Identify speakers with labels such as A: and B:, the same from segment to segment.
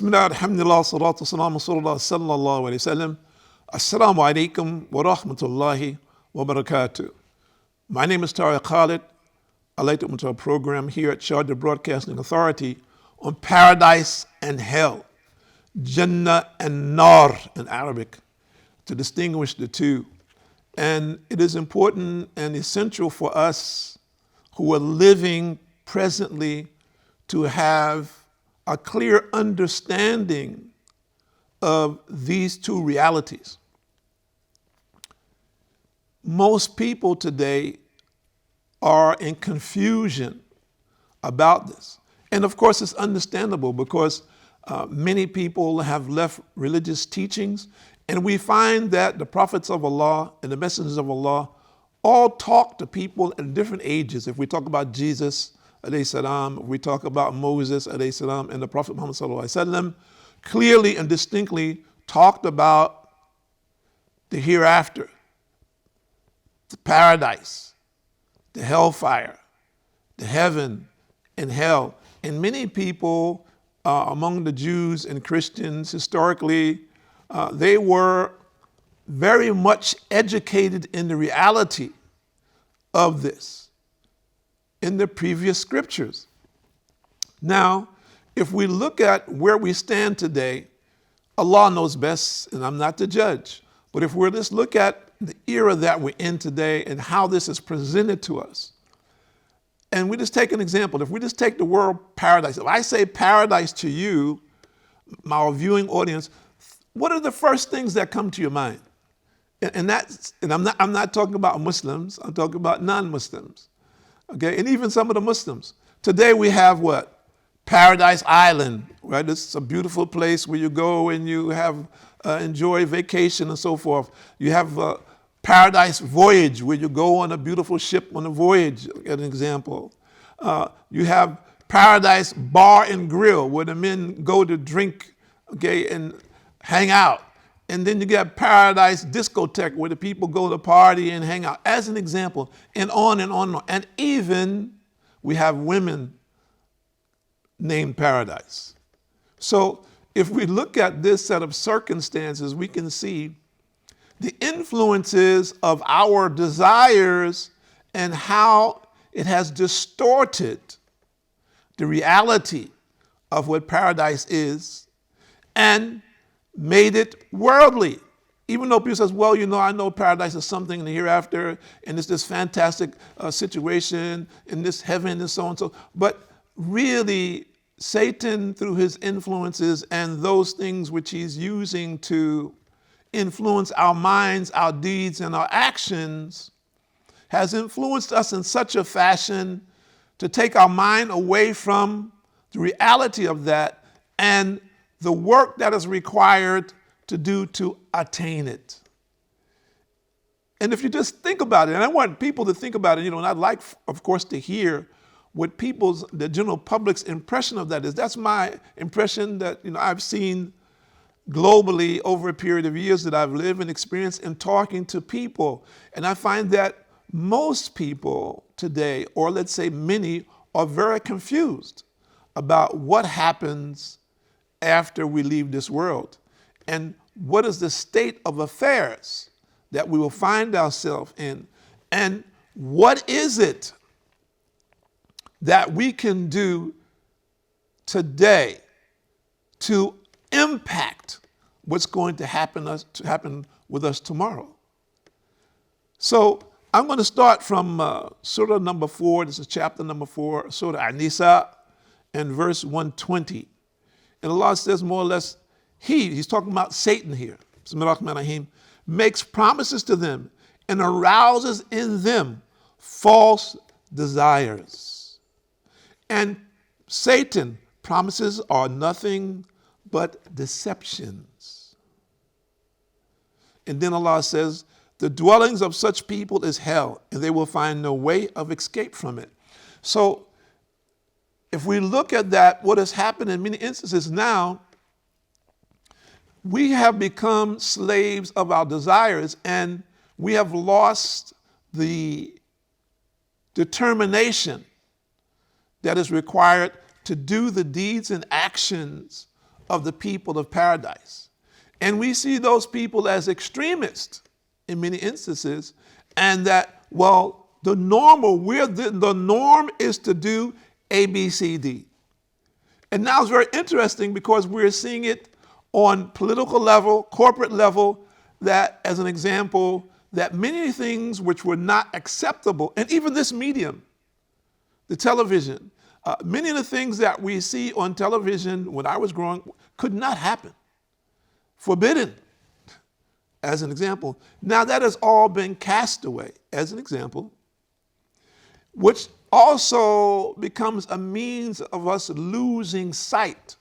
A: Bismillah, alhamdulillah, salatu salam, rasulullah sallallahu alayhi wa sallam. Assalamu alaikum wa rahmatullahi wa barakatuh. My name is Tariq Khalid. I'd like to welcome to our program here at Sharjah Broadcasting Authority on paradise and hell, Jannah and Nar in Arabic, to distinguish the two. And it is important and essential for us who are living presently to have a clear understanding of these two realities. Most people today are in confusion about this. And of course, it's understandable because many people have left religious teachings, and we find that the prophets of Allah and the messengers of Allah all talk to people at different ages. If we talk about Jesus, alayhi salam, if we talk about Moses, alayhi salam, and the Prophet Muhammad sallallahu alaihi wasallam, clearly and distinctly talked about the hereafter, the paradise, the hellfire, the heaven and hell. And many people among the Jews and Christians historically, they were very much educated in the reality of this in the previous scriptures. Now, if we look at where we stand today, Allah knows best, and I'm not the judge. But if we're just look at the era that we're in today and how this is presented to us, and we just take an example. If we just take the word paradise, if I say paradise to you, my viewing audience, what are the first things that come to your mind? And I'm not talking about Muslims. I'm talking about non-Muslims. Okay, and even some of the Muslims. Today we have what? Paradise Island, right? It's a beautiful place where you go and you have enjoy vacation and so forth. You have Paradise Voyage, where you go on a beautiful ship on a voyage, as an example. You have Paradise Bar and Grill, where the men go to drink, okay, and hang out. And then you get Paradise Discotheque, where the people go to party and hang out, as an example, and on and on and on. And even we have women named Paradise. So if we look at this set of circumstances, we can see the influences of our desires and how it has distorted the reality of what paradise is and made it worldly. Even though people says, well, you know, I know paradise is something in the hereafter, and it's this fantastic situation in this heaven and so on and so. But really, Satan, through his influences and those things which he's using to influence our minds, our deeds, and our actions, has influenced us in such a fashion to take our mind away from the reality of that and the work that is required to do to attain it. And if you just think about it, and I want people to think about it, you know, and I'd like, of course, to hear what the general public's impression of that is. That's my impression that, you know, I've seen globally over a period of years that I've lived and experienced in talking to people. And I find that most people today, or let's say many, are very confused about what happens after we leave this world and what is the state of affairs that we will find ourselves in, and what is it that we can do today to impact what's going to happen with us tomorrow. So I'm going to start from Surah number 4. This is chapter number 4, Surah An-Nisa, and verse 120. And Allah says more or less, he's talking about Satan here, Bismillahir-Rahmanir-Rahim, makes promises to them and arouses in them false desires. And Satan, promises are nothing but deceptions. And then Allah says, the dwellings of such people is hell, and they will find no way of escape from it. So if we look at that, what has happened in many instances now, we have become slaves of our desires, and we have lost the determination that is required to do the deeds and actions of the people of paradise. And we see those people as extremists in many instances, and that, well, the norm is to do A, B, C, D. And now it's very interesting because we're seeing it on political level, corporate level, that as an example, that many things which were not acceptable, and even this medium, the television, many of the things that we see on television when I was growing could not happen. Forbidden, as an example. Now that has all been cast away, as an example, which also becomes a means of us losing sight.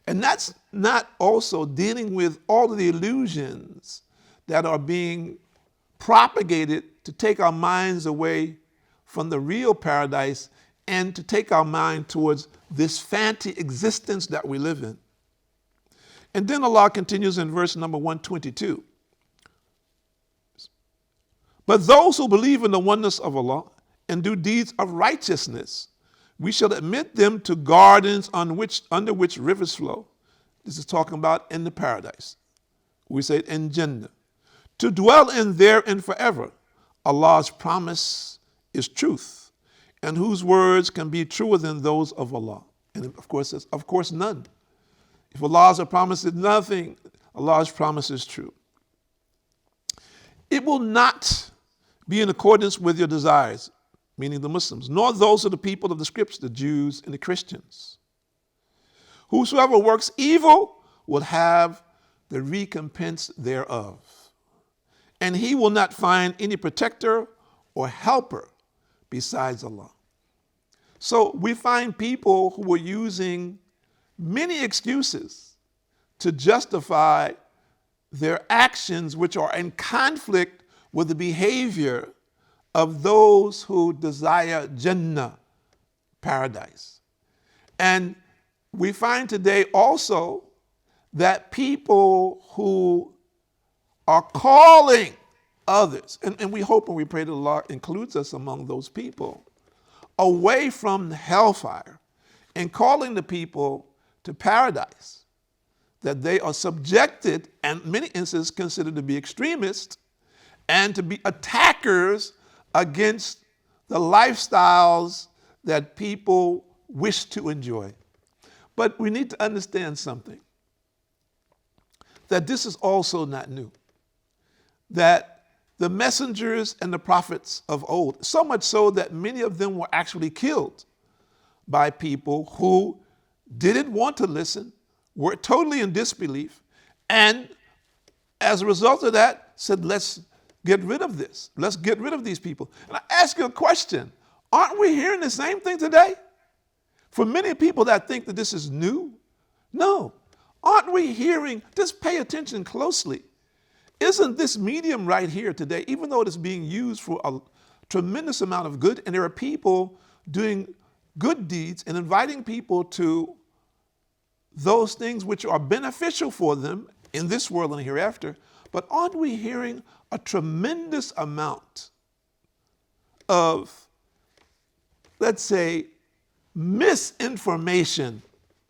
A: And that's not also dealing with all of the illusions that are being propagated to take our minds away from the real paradise and to take our mind towards this fancy existence that we live in. And then Allah continues in verse number 122. But those who believe in the oneness of Allah and do deeds of righteousness, we shall admit them to gardens under which rivers flow. This is talking about in the paradise. We say it in Jannah. To dwell in therein forever. Allah's promise is truth, and whose words can be truer than those of Allah? And of course, none. If Allah's promise is nothing, Allah's promise is true. It will not be in accordance with your desires, meaning the Muslims, nor those of the people of the scriptures, the Jews and the Christians. Whosoever works evil will have the recompense thereof. And he will not find any protector or helper besides Allah. So we find people who are using many excuses to justify their actions which are in conflict with the behavior of those who desire Jannah, paradise. And we find today also that people who are calling others, and we hope and we pray that Allah includes us among those people, away from hellfire and calling the people to paradise, that they are subjected, and in many instances considered to be extremists and to be attackers against the lifestyles that people wish to enjoy. But we need to understand something, that this is also not new, that the messengers and the prophets of old, so much so that many of them were actually killed by people who didn't want to listen, were totally in disbelief, and as a result of that said, let's get rid of this. Let's get rid of these people. And I ask you a question. Aren't we hearing the same thing today? For many people that think that this is new, no. Aren't we hearing, just pay attention closely. Isn't this medium right here today, even though it is being used for a tremendous amount of good, and there are people doing good deeds and inviting people to those things which are beneficial for them in this world and hereafter, but aren't we hearing a tremendous amount of, let's say, misinformation?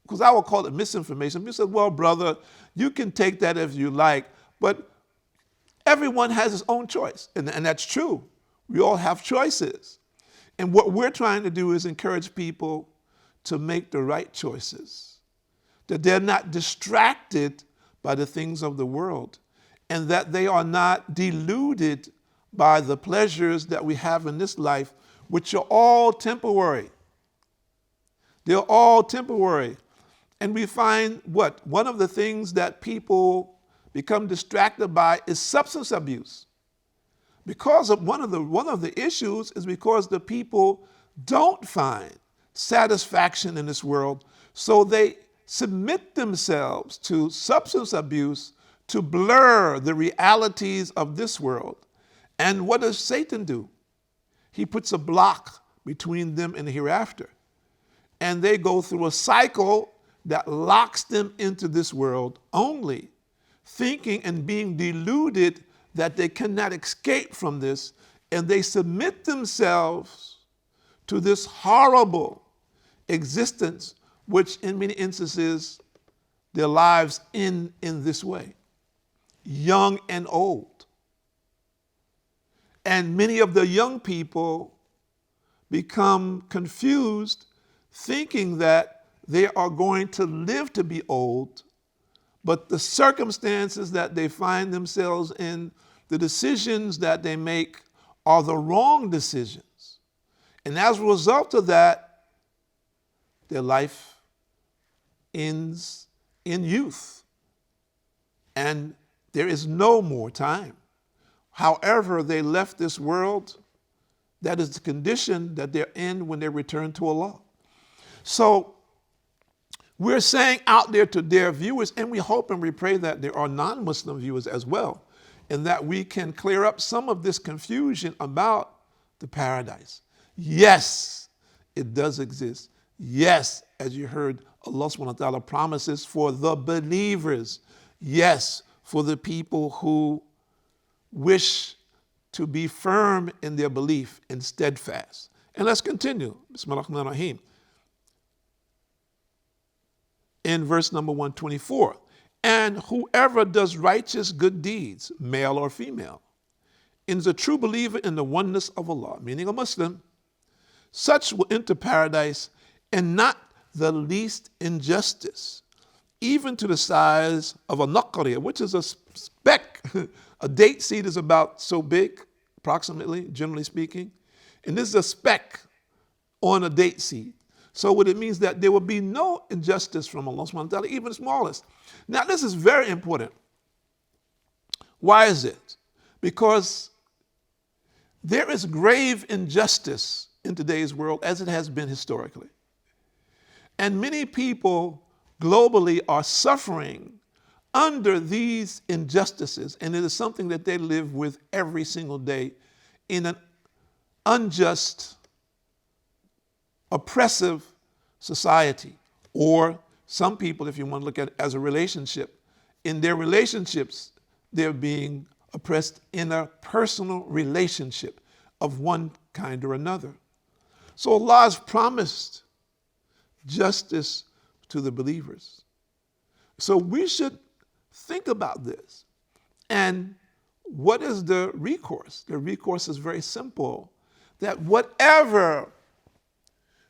A: Because I will call it misinformation. You said, well, brother, you can take that if you like, but everyone has his own choice, and that's true. We all have choices. And what we're trying to do is encourage people to make the right choices, that they're not distracted by the things of the world, and that they are not deluded by the pleasures that we have in this life, which are all temporary. They're all temporary. And we find one of the things that people become distracted by is substance abuse. Because of one of the issues is because the people don't find satisfaction in this world, so they submit themselves to substance abuse to blur the realities of this world. And what does Satan do? He puts a block between them and the hereafter. And they go through a cycle that locks them into this world only, thinking and being deluded that they cannot escape from this, and they submit themselves to this horrible existence, which in many instances their lives in this way, young and old. And many of the young people become confused, thinking that they are going to live to be old, but the circumstances that they find themselves in, the decisions that they make, are the wrong decisions. And as a result of that, their life ends in youth, and there is no more time. However they left this world, that is the condition that they're in when they return to Allah. So we're saying out there to their viewers, and we hope and we pray that there are non-Muslim viewers as well, and that we can clear up some of this confusion about the paradise. Yes, it does exist. Yes, as you heard, Allah subhanahu wa ta'ala promises for the believers. Yes, for the people who wish to be firm in their belief and steadfast. And let's continue. Bismillahirrahmanirrahim. In verse number 124, and whoever does righteous good deeds, male or female, is a true believer in the oneness of Allah, meaning a Muslim, such will enter paradise, and not the least injustice, even to the size of a naqariya, which is a speck. A date seed is about so big, approximately, generally speaking. And this is a speck on a date seed. So what it means that there will be no injustice from Allah subhanahu wa ta'ala, even the smallest. Now this is very important. Why is it? Because there is grave injustice in today's world, as it has been historically. And many people globally are suffering under these injustices, and it is something that they live with every single day in an unjust, oppressive society. Or some people, if you want to look at it as a relationship, in their relationships, they're being oppressed in a personal relationship of one kind or another. So Allah has promised justice to the believers. So we should think about this. And what is the recourse? The recourse is very simple, that whatever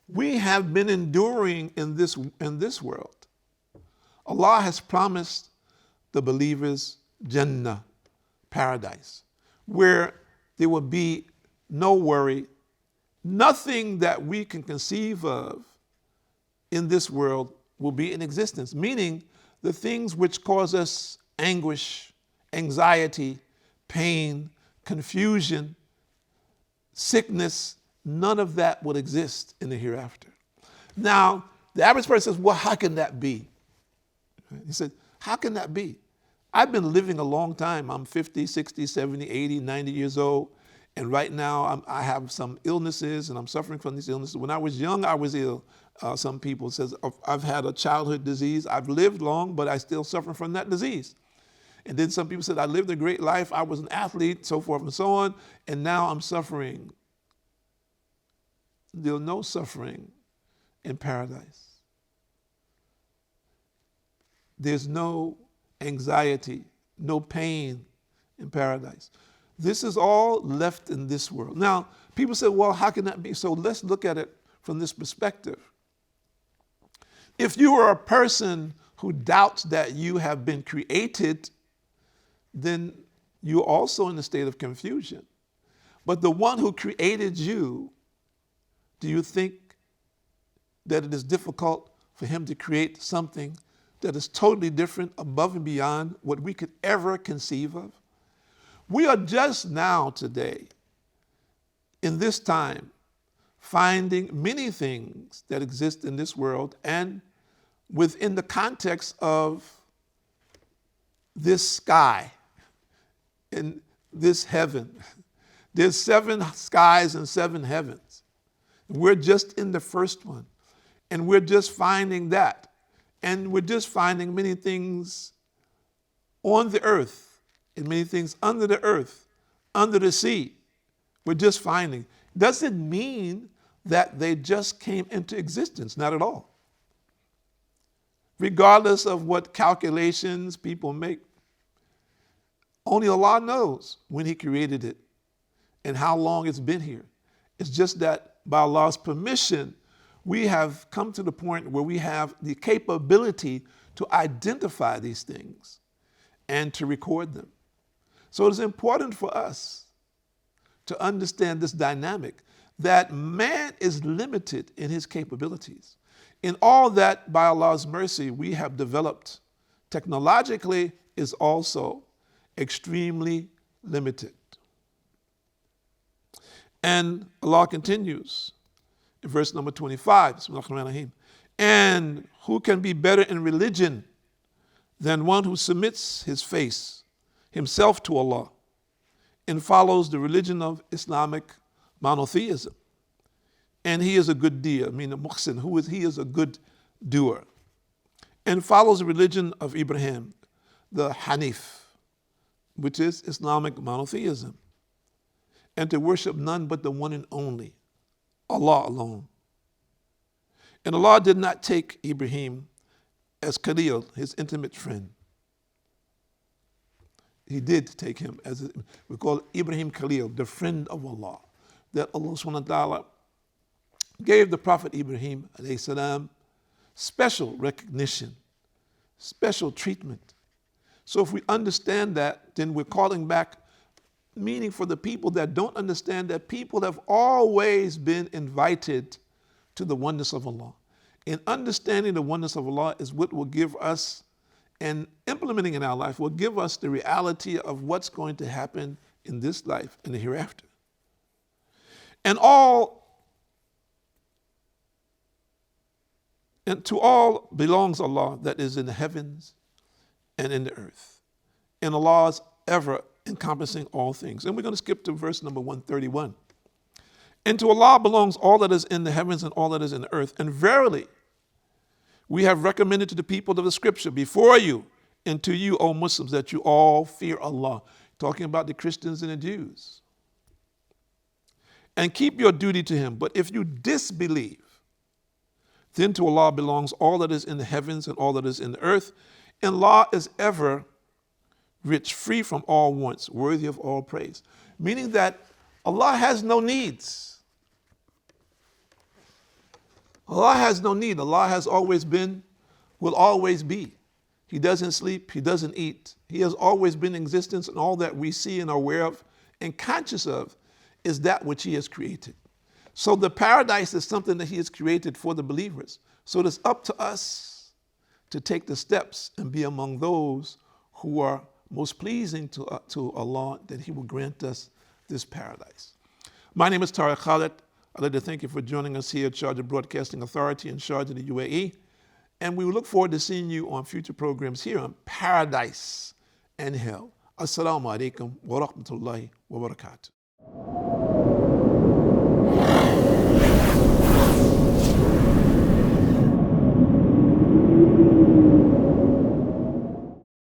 A: we have been enduring in this world, Allah has promised the believers Jannah, paradise, where there will be no worry, nothing that we can conceive of in this world will be in existence, meaning the things which cause us anguish, anxiety, pain, confusion, sickness, none of that will exist in the hereafter. Now, the average person says, well, how can that be? He said, how can that be? I've been living a long time. I'm 50, 60, 70, 80, 90 years old. And right now I have some illnesses and I'm suffering from these illnesses. When I was young, I was ill. Some people says, I've had a childhood disease. I've lived long, but I still suffer from that disease. And then some people said, I lived a great life. I was an athlete, so forth and so on. And now I'm suffering. There's no suffering in paradise. There's no anxiety, no pain in paradise. This is all left in this world. Now, people say, well, how can that be? So let's look at it from this perspective. If you are a person who doubts that you have been created, then you're also in a state of confusion. But the one who created you, do you think that it is difficult for him to create something that is totally different, above and beyond what we could ever conceive of? We are just now today, in this time, finding many things that exist in this world and within the context of this sky and this heaven. There's 7 skies and 7 heavens. We're just in the first one, and we're just finding that. And we're just finding many things on the earth and many things under the earth, under the sea. We're just finding. Doesn't mean that they just came into existence, not at all. regardless of what calculations people make. Only Allah knows when He created it and how long it's been here. It's just that by Allah's permission, we have come to the point where we have the capability to identify these things and to record them. So it is important for us to understand this dynamic that man is limited in his capabilities. In all that, by Allah's mercy, we have developed technologically is also extremely limited. And Allah continues in verse number 25. And who can be better in religion than one who submits his face, himself to Allah, and follows the religion of Islamic monotheism? And he is a good doer, meaning muhsin, he is a good doer, and follows the religion of Ibrahim, the Hanif, which is Islamic monotheism, and to worship none but the one and only, Allah alone. And Allah did not take Ibrahim as Khalil, his intimate friend. He did take him as, we call Ibrahim Khalil, the friend of Allah, that Allah subhanahu wa ta'ala gave the Prophet Ibrahim alayhi salam special recognition, special treatment. So if we understand that, then we're calling back meaning for the people that don't understand that people have always been invited to the oneness of Allah. And understanding the oneness of Allah is what will give us, and implementing in our life will give us the reality of what's going to happen in this life and the hereafter. And to all belongs Allah that is in the heavens and in the earth. And Allah is ever encompassing all things. And we're going to skip to verse number 131. And to Allah belongs all that is in the heavens and all that is in the earth. And verily, we have recommended to the people of the scripture before you and to you, O Muslims, that you all fear Allah. Talking about the Christians and the Jews. And keep your duty to Him. But if you disbelieve, then to Allah belongs all that is in the heavens and all that is in the earth. And Allah is ever rich, free from all wants, worthy of all praise. Meaning that Allah has no needs. Allah has no need. Allah has always been, will always be. He doesn't sleep, He doesn't eat. He has always been in existence, and all that we see and are aware of and conscious of is that which He has created. So the paradise is something that He has created for the believers. So it is up to us to take the steps and be among those who are most pleasing to Allah, that He will grant us this paradise. My name is Tariq Khalid. I'd like to thank you for joining us here at Sharjah Broadcasting Authority in Sharjah, the UAE. And we look forward to seeing you on future programs here on Paradise and Hell. Assalamu alaikum wa rahmatullahi wa barakatuh.